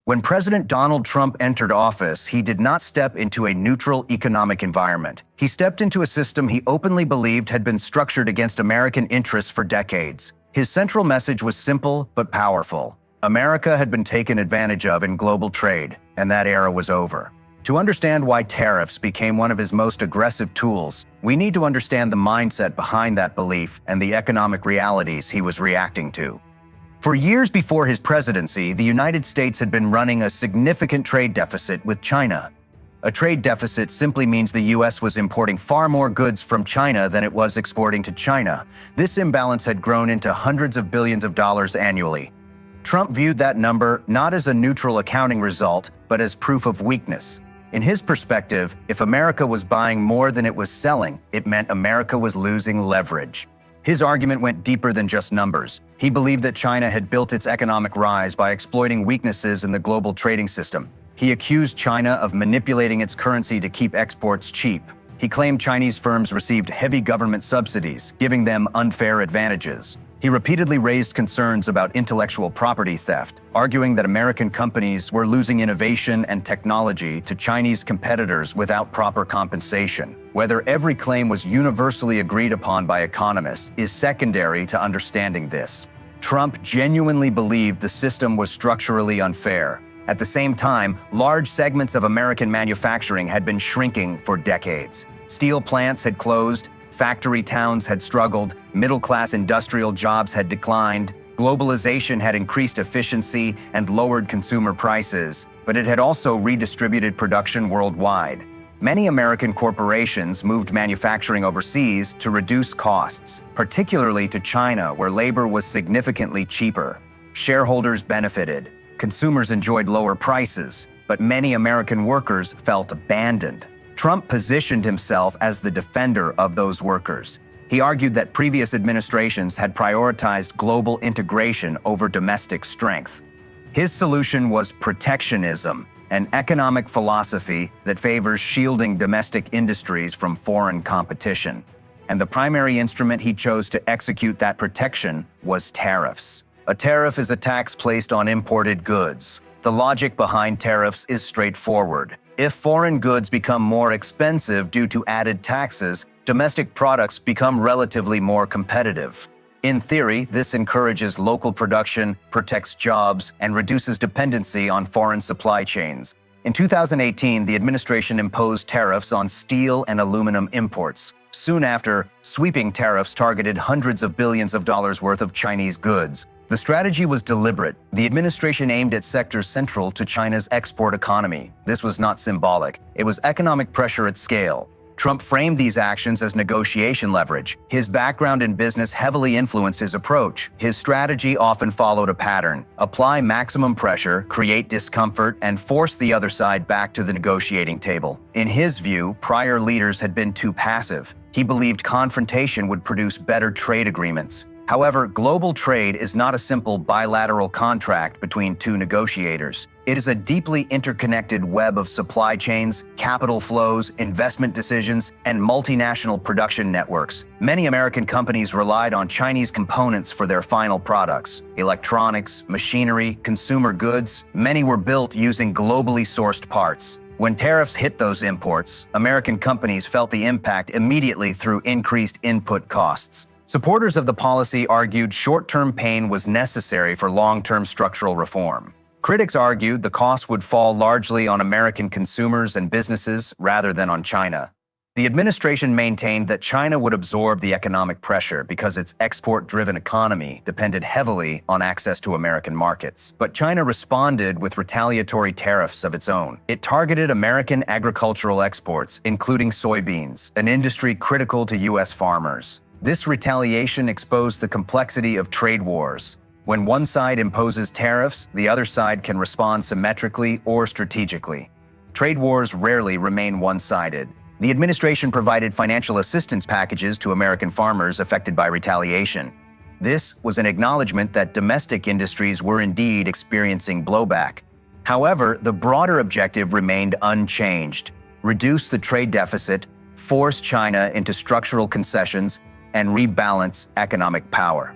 When President Donald Trump entered office, he did not step into a neutral economic environment. He stepped into a system he openly believed had been structured against American interests for decades. His central message was simple but powerful. America had been taken advantage of in global trade, and that era was over. To understand why tariffs became one of his most aggressive tools, we need to understand the mindset behind that belief and the economic realities he was reacting to. For years before his presidency, the United States had been running a significant trade deficit with China. A trade deficit simply means the U.S. was importing far more goods from China than it was exporting to China. This imbalance had grown into hundreds of billions of dollars annually. Trump viewed that number not as a neutral accounting result, but as proof of weakness. In his perspective, if America was buying more than it was selling, it meant America was losing leverage. His argument went deeper than just numbers. He believed that China had built its economic rise by exploiting weaknesses in the global trading system. He accused China of manipulating its currency to keep exports cheap. He claimed Chinese firms received heavy government subsidies, giving them unfair advantages. He repeatedly raised concerns about intellectual property theft, arguing that American companies were losing innovation and technology to Chinese competitors without proper compensation. Whether every claim was universally agreed upon by economists is secondary to understanding this. Trump genuinely believed the system was structurally unfair. At the same time, large segments of American manufacturing had been shrinking for decades. Steel plants had closed, factory towns had struggled, middle-class industrial jobs had declined, globalization had increased efficiency and lowered consumer prices, but it had also redistributed production worldwide. Many American corporations moved manufacturing overseas to reduce costs, particularly to China, where labor was significantly cheaper. Shareholders benefited. Consumers enjoyed lower prices, but many American workers felt abandoned. Trump positioned himself as the defender of those workers. He argued that previous administrations had prioritized global integration over domestic strength. His solution was protectionism, an economic philosophy that favors shielding domestic industries from foreign competition. And the primary instrument he chose to execute that protection was tariffs. A tariff is a tax placed on imported goods. The logic behind tariffs is straightforward. If foreign goods become more expensive due to added taxes, domestic products become relatively more competitive. In theory, this encourages local production, protects jobs, and reduces dependency on foreign supply chains. In 2018, the administration imposed tariffs on steel and aluminum imports. Soon after, sweeping tariffs targeted hundreds of billions of dollars worth of Chinese goods. The strategy was deliberate. The administration aimed at sectors central to China's export economy. This was not symbolic. It was economic pressure at scale. Trump framed these actions as negotiation leverage. His background in business heavily influenced his approach. His strategy often followed a pattern: apply maximum pressure, create discomfort, and force the other side back to the negotiating table. In his view, prior leaders had been too passive. He believed confrontation would produce better trade agreements. However, global trade is not a simple bilateral contract between two negotiators. It is a deeply interconnected web of supply chains, capital flows, investment decisions, and multinational production networks. Many American companies relied on Chinese components for their final products. Electronics, machinery, consumer goods, many were built using globally sourced parts. When tariffs hit those imports, American companies felt the impact immediately through increased input costs. Supporters of the policy argued short-term pain was necessary for long-term structural reform. Critics argued the cost would fall largely on American consumers and businesses rather than on China. The administration maintained that China would absorb the economic pressure because its export-driven economy depended heavily on access to American markets. But China responded with retaliatory tariffs of its own. It targeted American agricultural exports, including soybeans, an industry critical to U.S. farmers. This retaliation exposed the complexity of trade wars. When one side imposes tariffs, the other side can respond symmetrically or strategically. Trade wars rarely remain one-sided. The administration provided financial assistance packages to American farmers affected by retaliation. This was an acknowledgement that domestic industries were indeed experiencing blowback. However, the broader objective remained unchanged: reduce the trade deficit, force China into structural concessions, and rebalance economic power.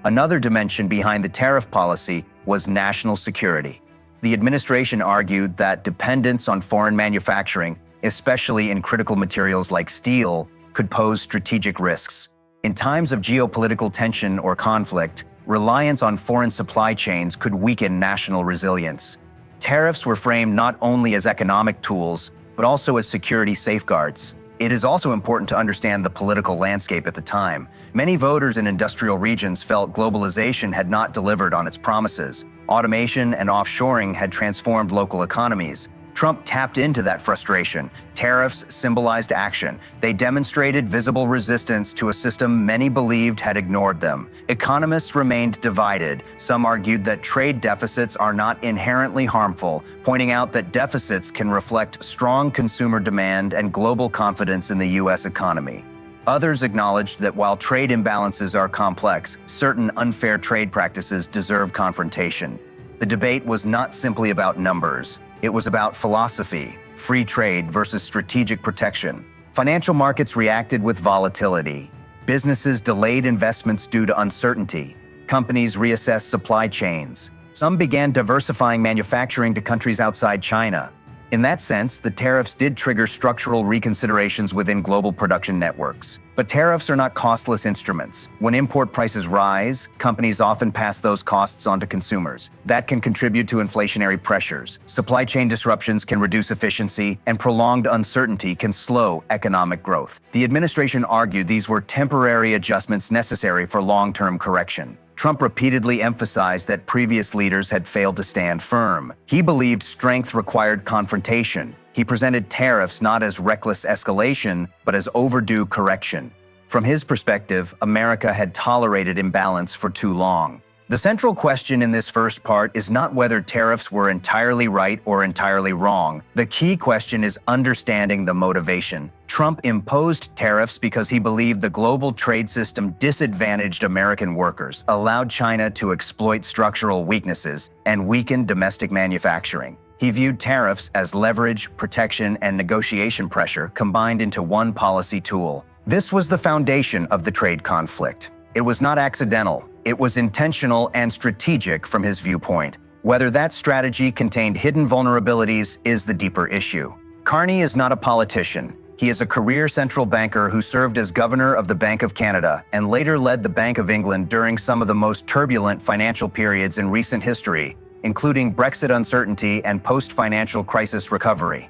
Another dimension behind the tariff policy was national security. The administration argued that dependence on foreign manufacturing, especially in critical materials like steel, could pose strategic risks. In times of geopolitical tension or conflict, reliance on foreign supply chains could weaken national resilience. Tariffs were framed not only as economic tools, but also as security safeguards. It is also important to understand the political landscape at the time. Many voters in industrial regions felt globalization had not delivered on its promises. Automation and offshoring had transformed local economies. Trump tapped into that frustration. Tariffs symbolized action. They demonstrated visible resistance to a system many believed had ignored them. Economists remained divided. Some argued that trade deficits are not inherently harmful, pointing out that deficits can reflect strong consumer demand and global confidence in the U.S. economy. Others acknowledged that while trade imbalances are complex, certain unfair trade practices deserve confrontation. The debate was not simply about numbers. It was about philosophy, free trade versus strategic protection. Financial markets reacted with volatility. Businesses delayed investments due to uncertainty. Companies reassessed supply chains. Some began diversifying manufacturing to countries outside China. In that sense, the tariffs did trigger structural reconsiderations within global production networks. But tariffs are not costless instruments. When import prices rise, companies often pass those costs on to consumers. That can contribute to inflationary pressures. Supply chain disruptions can reduce efficiency, and prolonged uncertainty can slow economic growth. The administration argued these were temporary adjustments necessary for long-term correction. Trump repeatedly emphasized that previous leaders had failed to stand firm. He believed strength required confrontation. He presented tariffs not as reckless escalation, but as overdue correction. From his perspective, America had tolerated imbalance for too long. The central question in this first part is not whether tariffs were entirely right or entirely wrong. The key question is understanding the motivation. Trump imposed tariffs because he believed the global trade system disadvantaged American workers, allowed China to exploit structural weaknesses, and weakened domestic manufacturing. He viewed tariffs as leverage, protection, and negotiation pressure combined into one policy tool. This was the foundation of the trade conflict. It was not accidental. It was intentional and strategic from his viewpoint. Whether that strategy contained hidden vulnerabilities is the deeper issue. Carney is not a politician. He is a career central banker who served as governor of the Bank of Canada and later led the Bank of England during some of the most turbulent financial periods in recent history, including Brexit uncertainty and post-financial crisis recovery.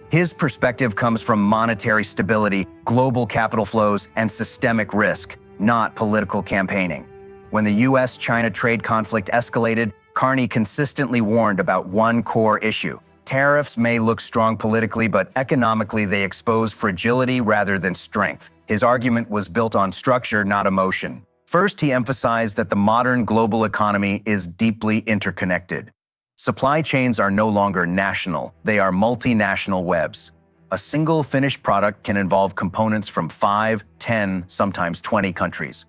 His perspective comes from monetary stability, global capital flows, and systemic risk, not political campaigning. When the U.S.-China trade conflict escalated, Carney consistently warned about one core issue. Tariffs may look strong politically, but economically they expose fragility rather than strength. His argument was built on structure, not emotion. First, he emphasized that the modern global economy is deeply interconnected. Supply chains are no longer national, they are multinational webs. A single finished product can involve components from 5, 10, sometimes 20 countries.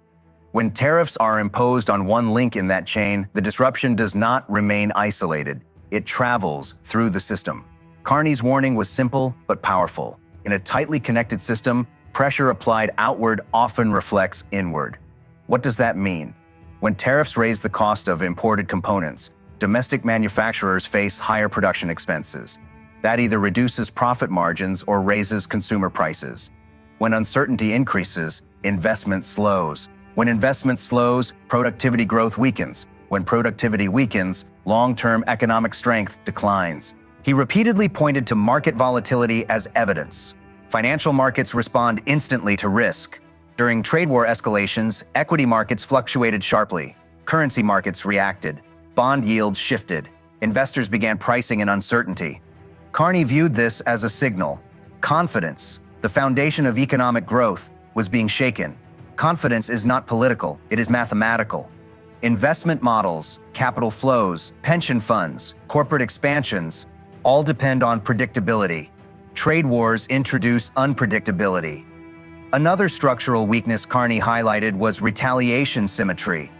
When tariffs are imposed on one link in that chain, the disruption does not remain isolated. It travels through the system. Carney's warning was simple but powerful. In a tightly connected system, pressure applied outward often reflects inward. What does that mean? When tariffs raise the cost of imported components, domestic manufacturers face higher production expenses. That either reduces profit margins or raises consumer prices. When uncertainty increases, investment slows. When investment slows, productivity growth weakens. When productivity weakens, long-term economic strength declines. He repeatedly pointed to market volatility as evidence. Financial markets respond instantly to risk. During trade war escalations, equity markets fluctuated sharply. Currency markets reacted. Bond yields shifted. Investors began pricing in uncertainty. Carney viewed this as a signal. Confidence, the foundation of economic growth, was being shaken. Confidence is not political, it is mathematical. Investment models, capital flows, pension funds, corporate expansions, all depend on predictability. Trade wars introduce unpredictability. Another structural weakness Carney highlighted was retaliation symmetry.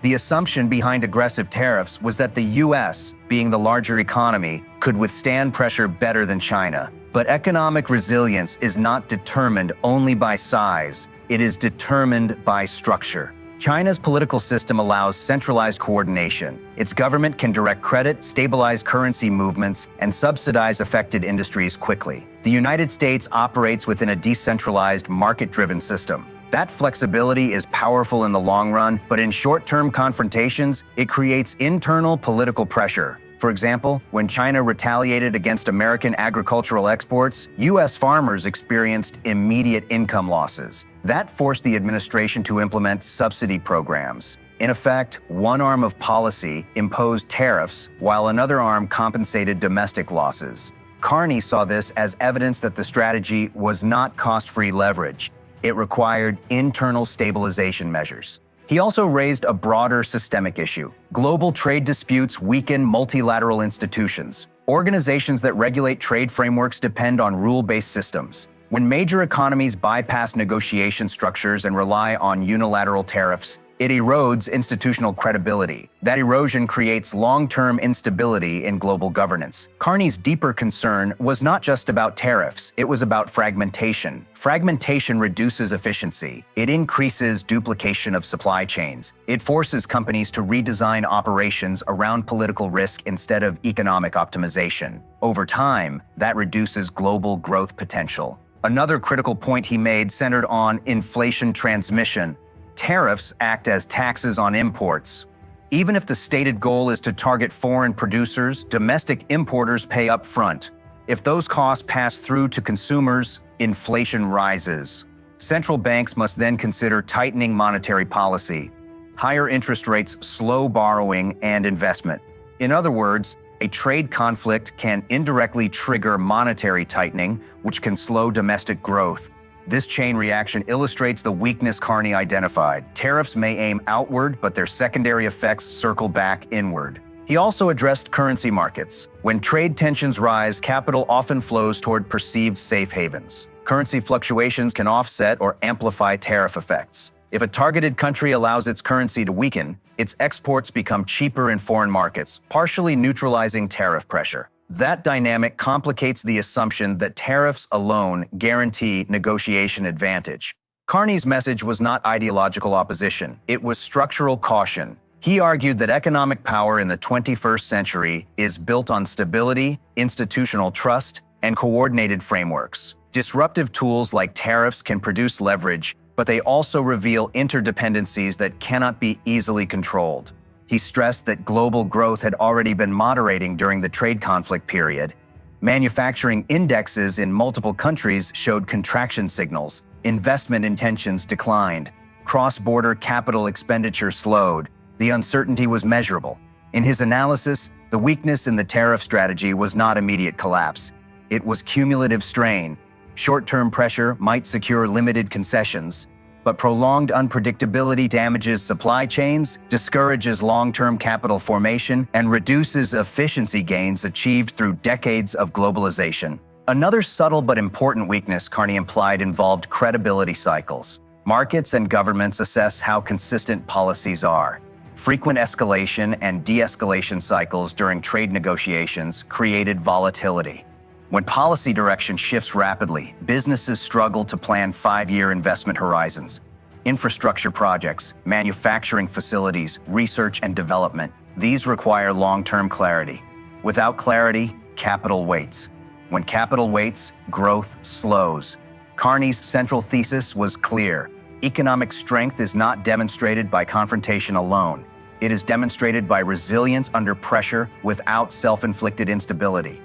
The assumption behind aggressive tariffs was that the U.S., being the larger economy, could withstand pressure better than China. But economic resilience is not determined only by size, it is determined by structure. China's political system allows centralized coordination. Its government can direct credit, stabilize currency movements, and subsidize affected industries quickly. The United States operates within a decentralized, market-driven system. That flexibility is powerful in the long run, but in short-term confrontations, it creates internal political pressure. For example, when China retaliated against American agricultural exports, U.S. farmers experienced immediate income losses. That forced the administration to implement subsidy programs. In effect, one arm of policy imposed tariffs, while another arm compensated domestic losses. Carney saw this as evidence that the strategy was not cost-free leverage. It required internal stabilization measures. He also raised a broader systemic issue. Global trade disputes weaken multilateral institutions. Organizations that regulate trade frameworks depend on rule-based systems. When major economies bypass negotiation structures and rely on unilateral tariffs, it erodes institutional credibility. That erosion creates long-term instability in global governance. Carney's deeper concern was not just about tariffs, it was about fragmentation. Fragmentation reduces efficiency. It increases duplication of supply chains. It forces companies to redesign operations around political risk instead of economic optimization. Over time, that reduces global growth potential. Another critical point he made centered on inflation transmission. Tariffs act as taxes on imports. Even if the stated goal is to target foreign producers, domestic importers pay up front. If those costs pass through to consumers, inflation rises. Central banks must then consider tightening monetary policy. Higher interest rates slow borrowing and investment. In other words, a trade conflict can indirectly trigger monetary tightening, which can slow domestic growth. This chain reaction illustrates the weakness Carney identified. Tariffs may aim outward, but their secondary effects circle back inward. He also addressed currency markets. When trade tensions rise, capital often flows toward perceived safe havens. Currency fluctuations can offset or amplify tariff effects. If a targeted country allows its currency to weaken, its exports become cheaper in foreign markets, partially neutralizing tariff pressure. That dynamic complicates the assumption that tariffs alone guarantee negotiation advantage. Carney's message was not ideological opposition, it was structural caution. He argued that economic power in the 21st century is built on stability, institutional trust, and coordinated frameworks. Disruptive tools like tariffs can produce leverage, but they also reveal interdependencies that cannot be easily controlled. He stressed that global growth had already been moderating during the trade conflict period. Manufacturing indexes in multiple countries showed contraction signals. Investment intentions declined. Cross-border capital expenditure slowed. The uncertainty was measurable. In his analysis, the weakness in the tariff strategy was not immediate collapse. It was cumulative strain. Short-term pressure might secure limited concessions, but prolonged unpredictability damages supply chains, discourages long-term capital formation, and reduces efficiency gains achieved through decades of globalization. Another subtle but important weakness Carney implied involved credibility cycles. Markets and governments assess how consistent policies are. Frequent escalation and de-escalation cycles during trade negotiations created volatility. When policy direction shifts rapidly, businesses struggle to plan 5-year investment horizons. Infrastructure projects, manufacturing facilities, research and development, these require long-term clarity. Without clarity, capital waits. When capital waits, growth slows. Carney's central thesis was clear. Economic strength is not demonstrated by confrontation alone. It is demonstrated by resilience under pressure without self-inflicted instability.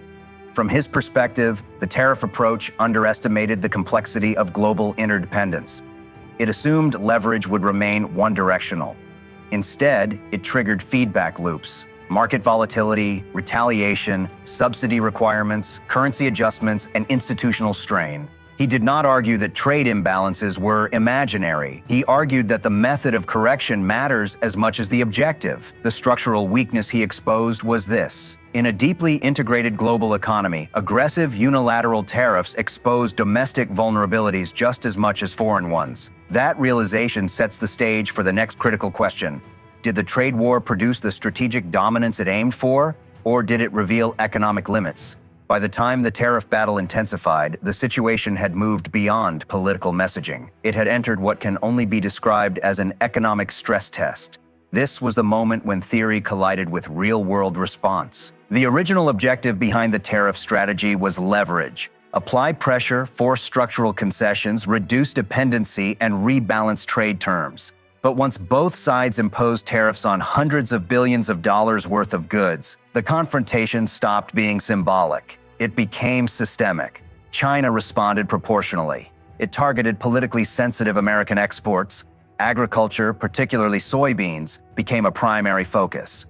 From his perspective, the tariff approach underestimated the complexity of global interdependence. It assumed leverage would remain one-directional. Instead, it triggered feedback loops: market volatility, retaliation, subsidy requirements, currency adjustments, and institutional strain. He did not argue that trade imbalances were imaginary. He argued that the method of correction matters as much as the objective. The structural weakness he exposed was this: in a deeply integrated global economy, aggressive unilateral tariffs expose domestic vulnerabilities just as much as foreign ones. That realization sets the stage for the next critical question. Did the trade war produce the strategic dominance it aimed for, or did it reveal economic limits? By the time the tariff battle intensified, the situation had moved beyond political messaging. It had entered what can only be described as an economic stress test. This was the moment when theory collided with real-world response. The original objective behind the tariff strategy was leverage. Apply pressure, force structural concessions, reduce dependency, and rebalance trade terms. But once both sides imposed tariffs on hundreds of billions of dollars worth of goods, the confrontation stopped being symbolic. It became systemic. China responded proportionally. It targeted politically sensitive American exports. Agriculture, particularly soybeans, became a primary focus.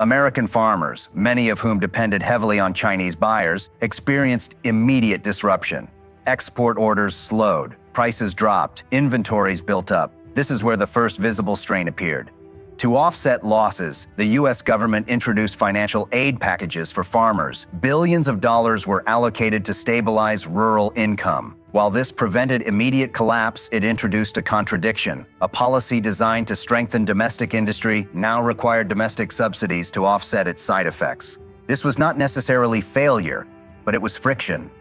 American farmers, many of whom depended heavily on Chinese buyers, experienced immediate disruption. Export orders slowed, prices dropped, inventories built up. This is where the first visible strain appeared. To offset losses, the U.S. government introduced financial aid packages for farmers. Billions of dollars were allocated to stabilize rural income. While this prevented immediate collapse, it introduced a contradiction. A policy designed to strengthen domestic industry now required domestic subsidies to offset its side effects. This was not necessarily failure, but it was friction.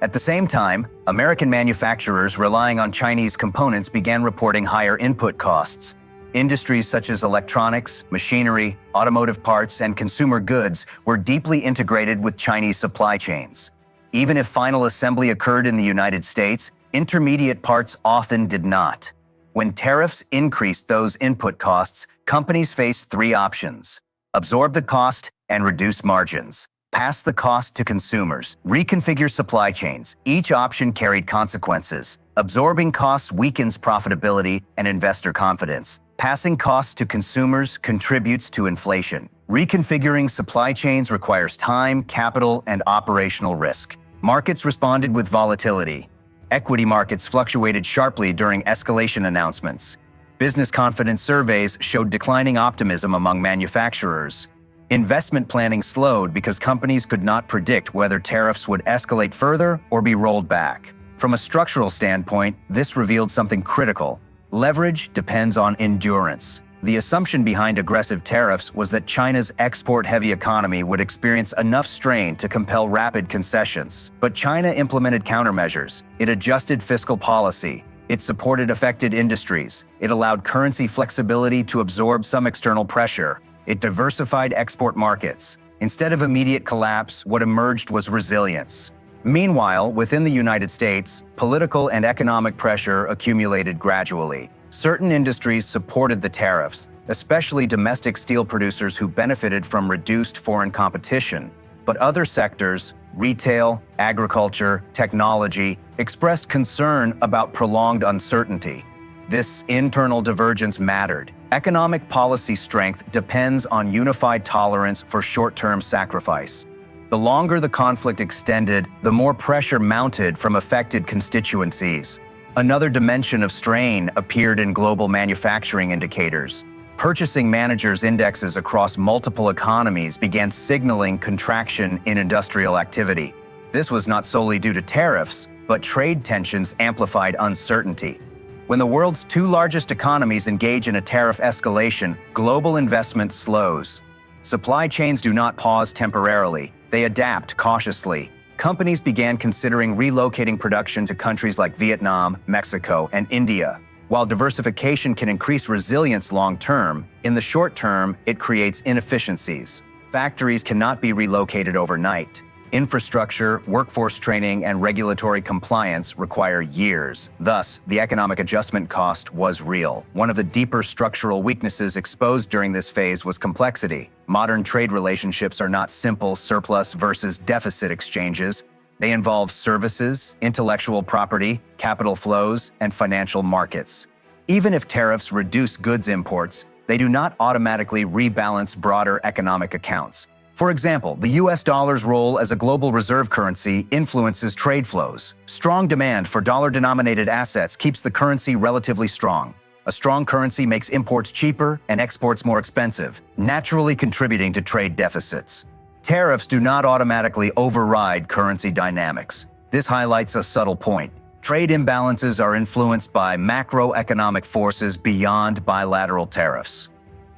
At the same time, American manufacturers relying on Chinese components began reporting higher input costs. Industries such as electronics, machinery, automotive parts, and consumer goods were deeply integrated with Chinese supply chains. Even if final assembly occurred in the United States, intermediate parts often did not. When tariffs increased those input costs, companies faced three options: absorb the cost and reduce margins, pass the cost to consumers, reconfigure supply chains. Each option carried consequences. Absorbing costs weakens profitability and investor confidence. Passing costs to consumers contributes to inflation. Reconfiguring supply chains requires time, capital, and operational risk. Markets responded with volatility. Equity markets fluctuated sharply during escalation announcements. Business confidence surveys showed declining optimism among manufacturers. Investment planning slowed because companies could not predict whether tariffs would escalate further or be rolled back. From a structural standpoint, this revealed something critical. Leverage depends on endurance. The assumption behind aggressive tariffs was that China's export-heavy economy would experience enough strain to compel rapid concessions. But China implemented countermeasures. It adjusted fiscal policy. It supported affected industries. It allowed currency flexibility to absorb some external pressure. It diversified export markets. Instead of immediate collapse, what emerged was resilience. Meanwhile, within the United States, political and economic pressure accumulated gradually. Certain industries supported the tariffs, especially domestic steel producers who benefited from reduced foreign competition. But other sectors, retail, agriculture, technology, expressed concern about prolonged uncertainty. This internal divergence mattered. Economic policy strength depends on unified tolerance for short-term sacrifice. The longer the conflict extended, the more pressure mounted from affected constituencies. Another dimension of strain appeared in global manufacturing indicators. Purchasing managers' indexes across multiple economies began signaling contraction in industrial activity. This was not solely due to tariffs, but trade tensions amplified uncertainty. When the world's two largest economies engage in a tariff escalation, global investment slows. Supply chains do not pause temporarily. They adapt cautiously. Companies began considering relocating production to countries like Vietnam, Mexico, and India. While diversification can increase resilience long-term, in the short term, it creates inefficiencies. Factories cannot be relocated overnight. Infrastructure, workforce training, and regulatory compliance require years. Thus, the economic adjustment cost was real. One of the deeper structural weaknesses exposed during this phase was complexity. Modern trade relationships are not simple surplus versus deficit exchanges. They involve services, intellectual property, capital flows, and financial markets. Even if tariffs reduce goods imports, they do not automatically rebalance broader economic accounts. For example, the US dollar's role as a global reserve currency influences trade flows. Strong demand for dollar-denominated assets keeps the currency relatively strong. A strong currency makes imports cheaper and exports more expensive, naturally contributing to trade deficits. Tariffs do not automatically override currency dynamics. This highlights a subtle point. Trade imbalances are influenced by macroeconomic forces beyond bilateral tariffs.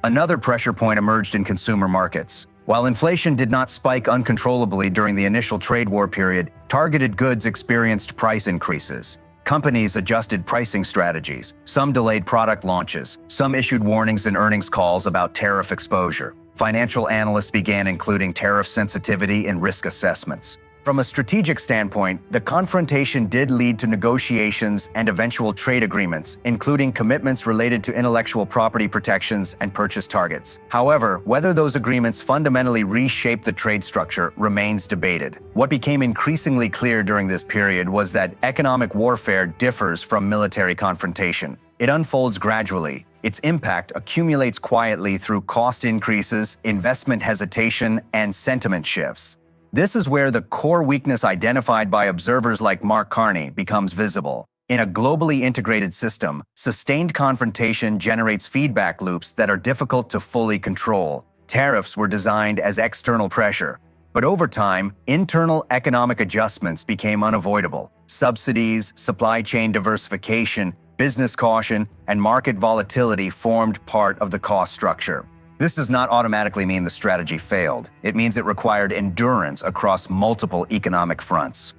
Another pressure point emerged in consumer markets. While inflation did not spike uncontrollably during the initial trade war period, targeted goods experienced price increases. Companies adjusted pricing strategies. Some delayed product launches. Some issued warnings in earnings calls about tariff exposure. Financial analysts began including tariff sensitivity in risk assessments. From a strategic standpoint, the confrontation did lead to negotiations and eventual trade agreements, including commitments related to intellectual property protections and purchase targets. However, whether those agreements fundamentally reshaped the trade structure remains debated. What became increasingly clear during this period was that economic warfare differs from military confrontation. It unfolds gradually. Its impact accumulates quietly through cost increases, investment hesitation, and sentiment shifts. This is where the core weakness identified by observers like Mark Carney becomes visible. In a globally integrated system, sustained confrontation generates feedback loops that are difficult to fully control. Tariffs were designed as external pressure, but over time, internal economic adjustments became unavoidable. Subsidies, supply chain diversification, business caution, and market volatility formed part of the cost structure. This does not automatically mean the strategy failed. It means it required endurance across multiple economic fronts.